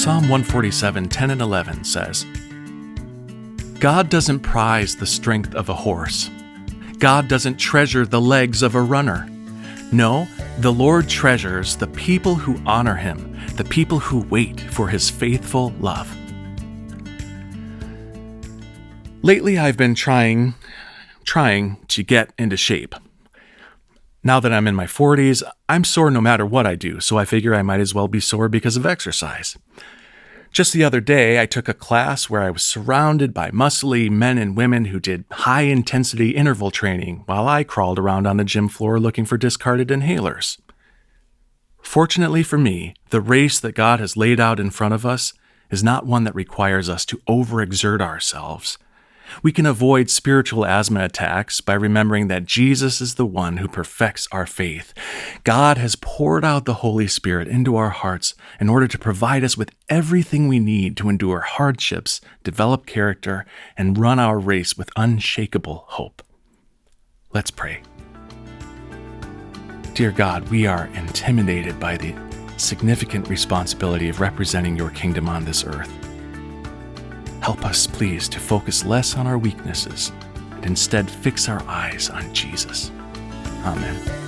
Psalm 147, 10 and 11 says, God doesn't prize the strength of a horse. God doesn't treasure the legs of a runner. No, the Lord treasures the people who honor him, the people who wait for his faithful love. Lately, I've been trying to get into shape. Now that I'm in my 40s, I'm sore no matter what I do, so I figure I might as well be sore because of exercise. Just the other day, I took a class where I was surrounded by muscly men and women who did high-intensity interval training while I crawled around on the gym floor looking for discarded inhalers. Fortunately for me, the race that God has laid out in front of us is not one that requires us to overexert ourselves. We can avoid spiritual asthma attacks by remembering that Jesus is the one who perfects our faith. God has poured out the Holy Spirit into our hearts in order to provide us with everything we need to endure hardships, develop character, and run our race with unshakable hope. Let's pray. Dear God, we are intimidated by the significant responsibility of representing your kingdom on this earth. Help us, please, to focus less on our weaknesses and instead fix our eyes on Jesus. Amen.